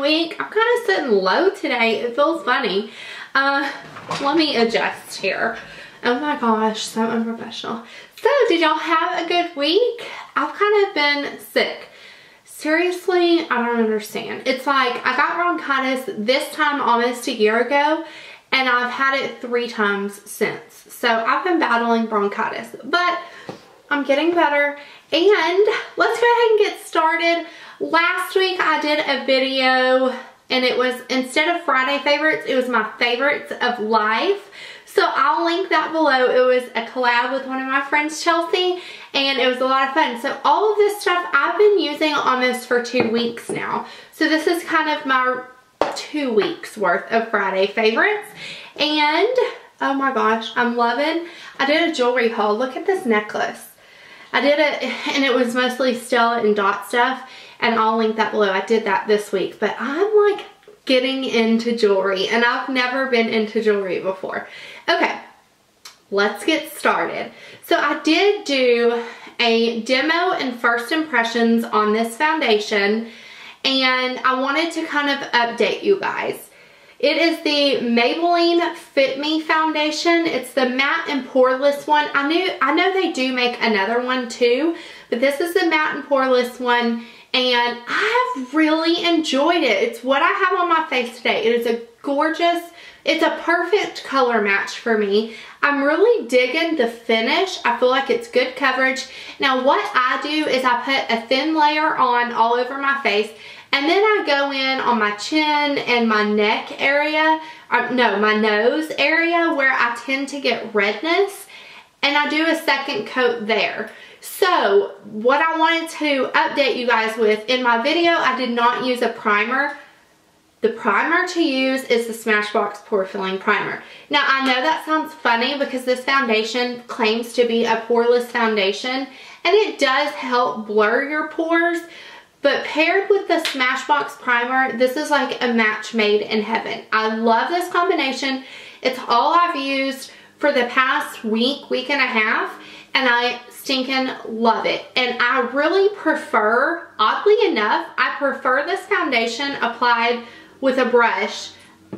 week. I'm kind of sitting low today. It feels funny. Let me adjust here. Oh my gosh, so unprofessional. So, did y'all have a good week? I've kind of been sick. Seriously, I don't understand. It's like I got bronchitis this time almost a year ago, and I've had it 3 times since. So I've been battling bronchitis, but I'm getting better. And let's go ahead and get started. Last week I did a video, and it was, instead of Friday favorites, it was my favorites of life. So I'll link that below. It was a collab with one of my friends, Chelsea, and it was a lot of fun. So all of this stuff I've been using almost for 2 weeks now. So this is kind of my 2 weeks worth of Friday favorites. And oh my gosh, I'm loving, I did a jewelry haul. Look at this necklace. I did it, and it was mostly Stella and Dot stuff, and I'll link that below. I did that this week, but I'm like getting into jewelry, and I've never been into jewelry before. Okay, let's get started. So I did do a demo and first impressions on this foundation, and I wanted to kind of update you guys. It is the Maybelline Fit Me foundation. It's the matte and poreless one. I know they do make another one too, but this is the matte and poreless one, and I have really enjoyed it. It's what I have on my face today. It is a gorgeous, it's a perfect color match for me. I'm really digging the finish. I feel like it's good coverage. Now what I do is I put a thin layer on all over my face, and then I go in on my chin and my neck area, no, my nose area where I tend to get redness, and I do a second coat there. So what I wanted to update you guys with, in my video I did not use a primer. The primer to use is the Smashbox Pore Filling Primer. Now I know that sounds funny because this foundation claims to be a poreless foundation, and it does help blur your pores, but paired with the Smashbox Primer, this is like a match made in heaven. I love this combination. It's all I've used for the past week and a half, and I stinking love it. And I really prefer, oddly enough, I prefer this foundation applied with a brush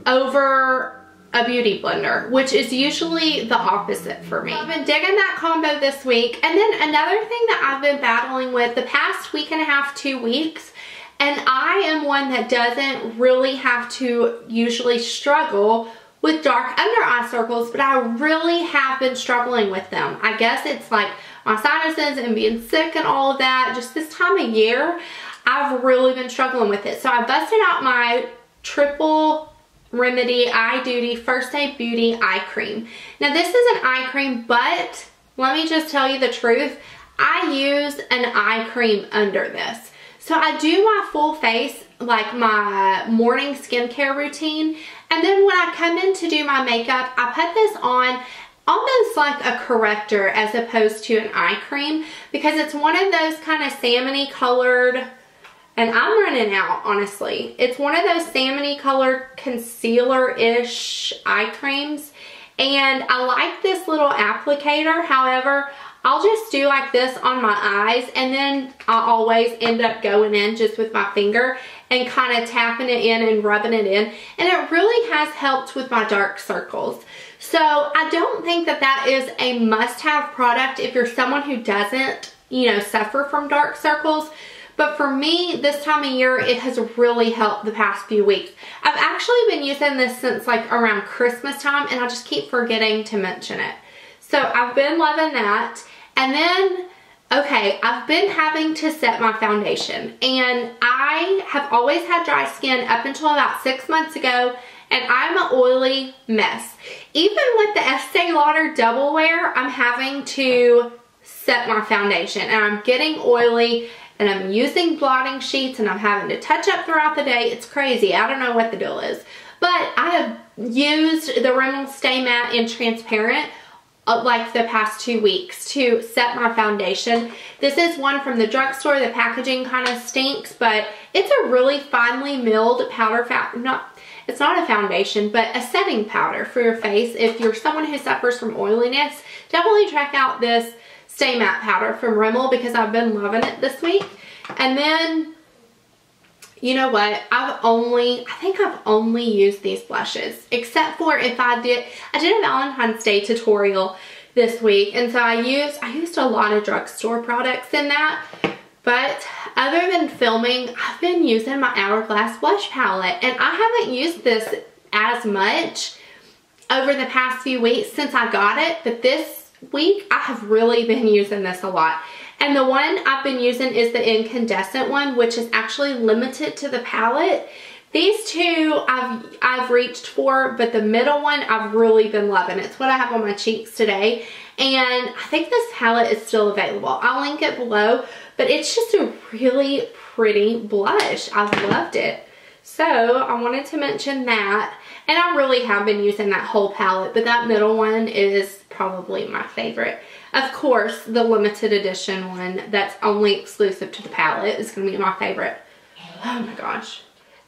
over a beauty blender, which is usually the opposite for me. I've been digging that combo this week. And then another thing that I've been battling with the past week and a half, 2 weeks, and I am one that doesn't really have to usually struggle with dark under eye circles, but I really have been struggling with them. I guess it's like my sinuses and being sick and all of that. Just this time of year, I've really been struggling with it. So I busted out my Triple Remedy Eye Duty First Aid Beauty Eye Cream. Now this is an eye cream, but let me just tell you the truth. I use an eye cream under this. So I do my full face, like my morning skincare routine, and then when I come in to do my makeup, I put this on almost like a corrector as opposed to an eye cream, because it's one of those kind of salmon-y colored, and I'm running out, honestly. It's one of those salmon-y colored concealer-ish eye creams, and I like this little applicator. However, I'll just do like this on my eyes, and then I'll always end up going in just with my finger and kind of tapping it in and rubbing it in, and it really has helped with my dark circles. So I don't think that that is a must-have product if you're someone who doesn't, you know, suffer from dark circles. But for me, this time of year, it has really helped the past few weeks. I've actually been using this since like around Christmas time, and I just keep forgetting to mention it. So I've been loving that. And then, okay, I've been having to set my foundation, and I have always had dry skin up until about 6 months ago, and I'm an oily mess. Even with the Estee Lauder Double Wear, I'm having to set my foundation, and I'm getting oily, and I'm using blotting sheets, and I'm having to touch up throughout the day. It's crazy. I don't know what the deal is. But I have used the Rimmel Stay Matte in Transparent like the past 2 weeks to set my foundation. This is one from the drugstore. The packaging kind of stinks, but it's a really finely milled powder, it's not a foundation, but a setting powder for your face. If you're someone who suffers from oiliness, definitely check out this Stay Matte powder from Rimmel, because I've been loving it this week. And then, you know what, I think I've only used these blushes, except for if I did a Valentine's Day tutorial this week, and so I used a lot of drugstore products in that. But other than filming, I've been using my Hourglass blush palette, and I haven't used this as much over the past few weeks since I got it, but this week I have really been using this a lot. And the one I've been using is the incandescent one, which is actually limited to the palette. These two I've reached for, but the middle one I've really been loving. It's what I have on my cheeks today. And I think this palette is still available. I'll link it below, but it's just a really pretty blush. I've loved it. So I wanted to mention that. And I really have been using that whole palette, but that middle one is probably my favorite. Of course, the limited edition one that's only exclusive to the palette is going to be my favorite. Oh my gosh.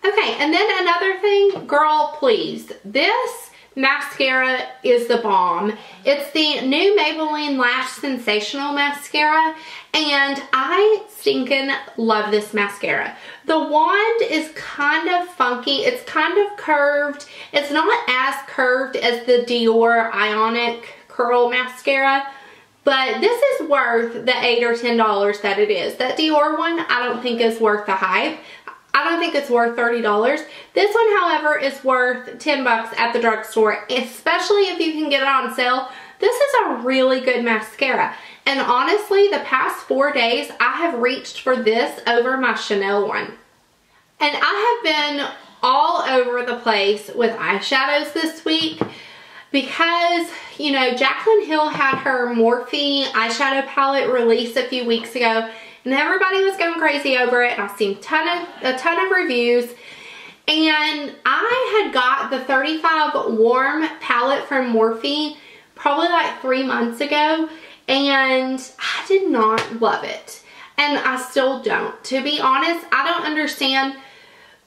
Okay, and then another thing, girl, please. This mascara is the bomb. It's the new Maybelline Lash Sensational Mascara, and I stinking love this mascara. The wand is kind of funky. It's kind of curved. It's not as curved as the Dior Ionic Curl Mascara, but this is worth the $8 or $10 that it is. That Dior one, I don't think is worth the hype. I don't think it's worth $30. This one, however, is worth $10 at the drugstore, especially if you can get it on sale. This is a really good mascara. And honestly, the past 4 days, I have reached for this over my Chanel one. And I have been all over the place with eyeshadows this week because, you know, Jaclyn Hill had her Morphe eyeshadow palette released a few weeks ago, and everybody was going crazy over it, and I've seen a ton of reviews. And I had got the 35 Warm palette from Morphe probably like 3 months ago, and I did not love it. And I still don't. To be honest, I don't understand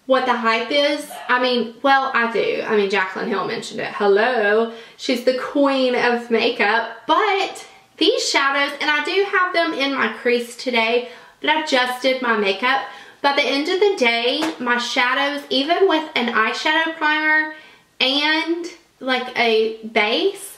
what the hype is. I mean, well, I do. I mean, Jaclyn Hill mentioned it. Hello. She's the queen of makeup. But these shadows, and I do have them in my crease today, but I just did my makeup. By the end of the day, my shadows, even with an eyeshadow primer and like a base,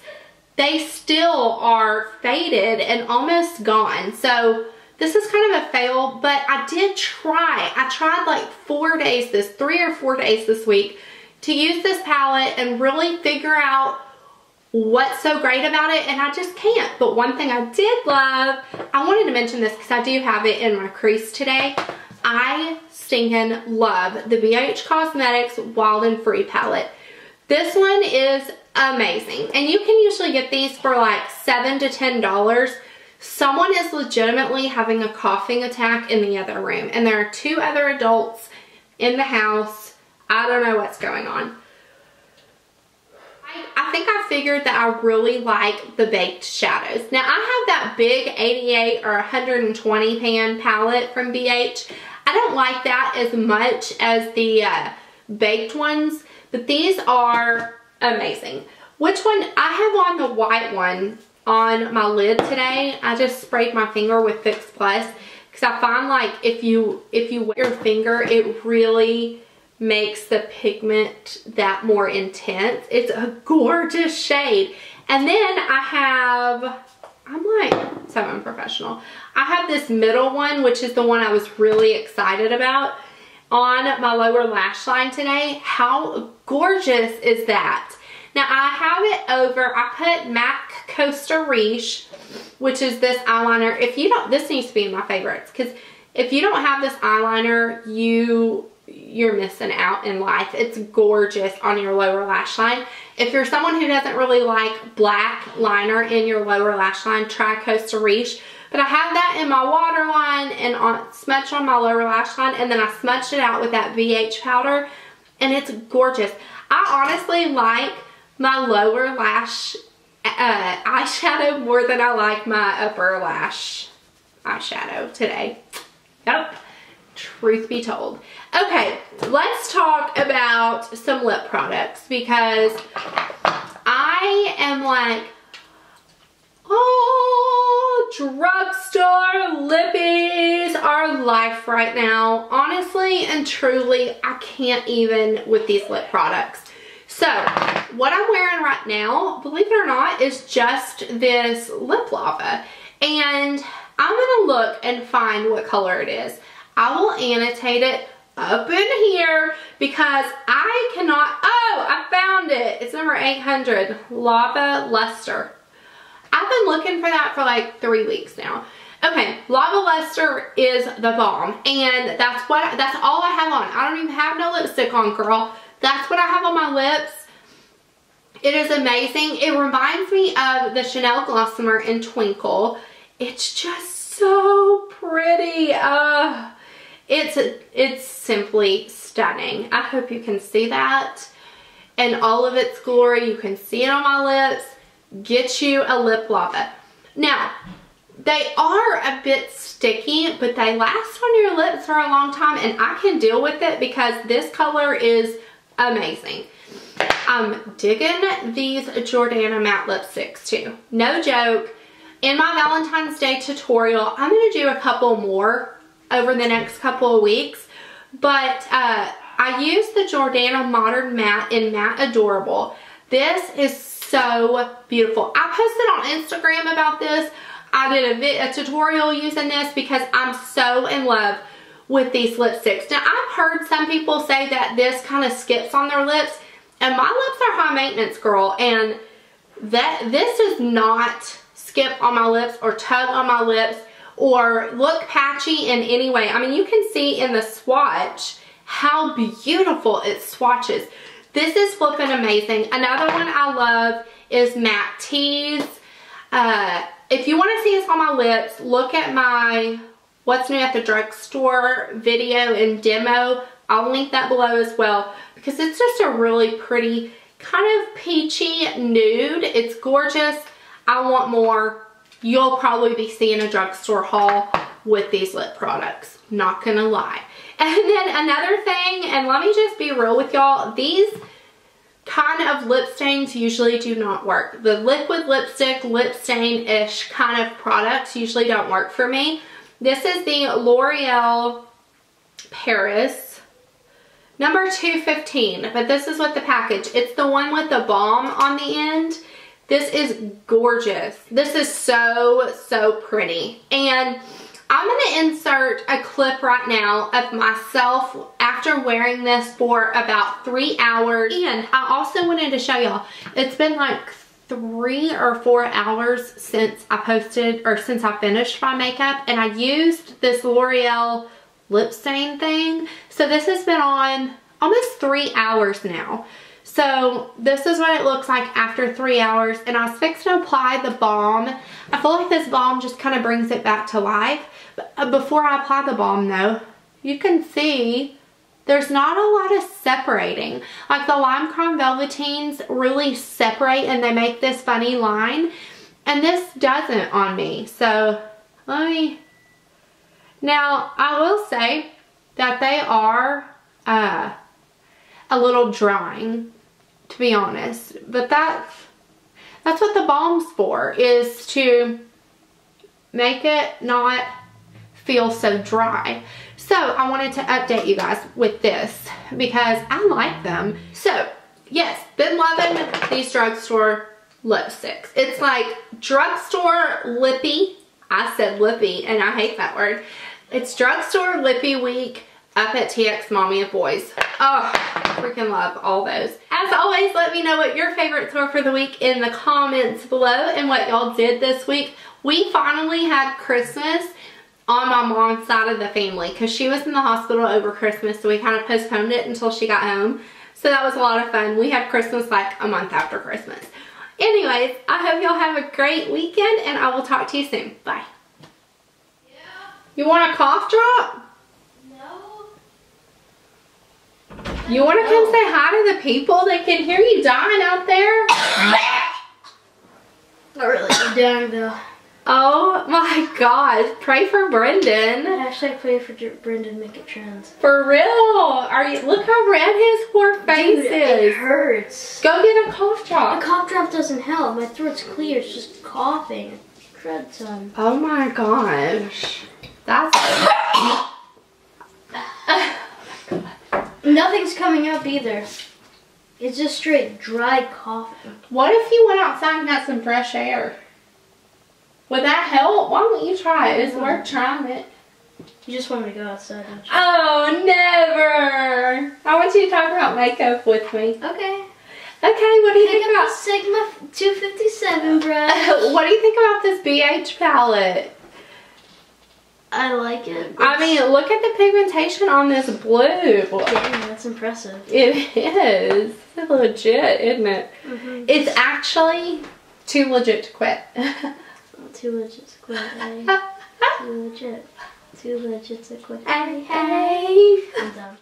they still are faded and almost gone. So this is kind of a fail, but I did try. I tried like 4 days, 3 or 4 days this week to use this palette and really figure out what's so great about it, and I just can't. But one thing I did love, I wanted to mention this because I do have it in my crease today. I stinking love the BH Cosmetics Wild and Free palette. This one is amazing, and you can usually get these for like $7 to $10. Someone is legitimately having a coughing attack in the other room, and there are 2 other adults in the house. I don't know what's going on. I think I figured that I really like the baked shadows. Now, I have that big 88 or 120 pan palette from BH. I don't like that as much as the baked ones, but these are amazing. Which one? I have on the white one on my lid today. I just sprayed my finger with Fix Plus because I find like if you wet your finger, it really makes the pigment that more intense. It's a gorgeous shade. And then I'm like so unprofessional. I have this middle one, which is the one I was really excited about, on my lower lash line today. How gorgeous is that? Now I have it over, I put MAC Costa Riche, which is this eyeliner. If you don't, this needs to be in my favorites, because if you don't have this eyeliner, you're missing out in life. It's gorgeous on your lower lash line. If you're someone who doesn't really like black liner in your lower lash line, try Costa Riche. But I have that in my waterline and smudged on my lower lash line, and then I smudged it out with that VH powder, and it's gorgeous. I honestly like my lower lash eyeshadow more than I like my upper lash eyeshadow today. Yep. Truth be told. Okay, let's talk about some lip products, because I am like, oh, Drugstore lippies are life right now. Honestly and truly, I can't even with these lip products. So, what I'm wearing right now, believe it or not, is just this lip lava. And I'm going to look and find what color it is. I will annotate it up in here because I cannot, oh, I found it. It's number 800, Lava Luster. I've been looking for that for like 3 weeks now. Okay, Lava Luster is the bomb, and that's all I have on. I don't even have no lipstick on, girl. That's what I have on my lips. It is amazing. It reminds me of the Chanel Glossomer in Twinkle. It's just so pretty. It's simply stunning. I hope you can see that in all of its glory. You can see it on my lips. Get you a lip lava. Now, they are a bit sticky, but they last on your lips for a long time, and I can deal with it because this color is amazing. I'm digging these Jordana matte lipsticks too. No joke. In my Valentine's Day tutorial, I'm going to do a couple more over the next couple of weeks, but I used the Jordana Modern Matte in Matte Adorable. This is so beautiful. I posted on Instagram about this. I did a tutorial using this because I'm so in love with these lipsticks. Now, I've heard some people say that this kind of skips on their lips, and my lips are high maintenance, girl, and this does not skip on my lips or tug on my lips or look patchy in any way. I mean, you can see in the swatch how beautiful it swatches. This is flipping amazing. Another one I love is Matte Tease. If you want to see this on my lips, look at my What's New at the Drugstore video and demo. I'll link that below as well because it's just a really pretty kind of peachy nude. It's gorgeous. I want more. You'll probably be seeing a drugstore haul with these lip products. Not gonna lie. And then another thing, and let me just be real with y'all, these kind of lip stains usually do not work. The liquid lipstick, lip stain-ish kind of products usually don't work for me. This is the L'Oreal Paris number 215, but this is what the package. It's the one with the balm on the end. This is gorgeous. This is so, so pretty. And I'm going to insert a clip right now of myself after wearing this for about 3 hours. And I also wanted to show y'all, it's been like 3 or 4 hours since I posted, or since I finished my makeup, and I used this L'Oreal lip stain thing. So this has been on almost 3 hours now. So this is what it looks like after 3 hours, and I was fixing to apply the balm. I feel like this balm just kind of brings it back to life. But before I apply the balm though, you can see there's not a lot of separating. Like the Lime Crime Velveteens really separate and they make this funny line, and this doesn't on me. So let me, now I will say that they are a little drying, to be honest, but that's what the balm's for, is to make it not feel so dry. So I wanted to update you guys with this because I like them. So yes, been loving these drugstore lipsticks. It's like drugstore lippy. I said lippy and I hate that word. It's drugstore lippy week up at txmommyofboys. Oh, freaking love all those. As always, let me know what your favorites were for the week in the comments below and what y'all did this week. We finally had Christmas on my mom's side of the family because she was in the hospital over Christmas, so we kind of postponed it until she got home. So that was a lot of fun. We had Christmas like a month after Christmas. Anyways, I hope y'all have a great weekend and I will talk to you soon. Bye. Yeah. You want a cough drop? You want to come say hi to the people? They can hear you dying out there. I really am dying though. Oh my God. Pray for Brendan. Hashtag pray for Brendan, make it trends. For real. Are you? Look how red his poor face is. It hurts. Go get a cough drop. A cough drop doesn't help. My throat's clear. It's just coughing. crud ton. Oh my gosh. That's... Nothing's coming up either. It's just straight dry coughing. What if you went outside and got some fresh air? Would that help? Why don't you try it? It's worth trying it. You just want me to go outside, don't you? Oh, never. I want you to talk about makeup with me. Okay. Okay, what do you think Pick up about... the Sigma 257 brush. What do you think about this BH palette? I like it. I mean, look at the pigmentation on this blue. Yeah, that's impressive. It is. It's legit, isn't it? Mm-hmm. It's actually too legit to quit. Too legit to quit, eh? Too legit. Too legit to quit. Hey. I'm done.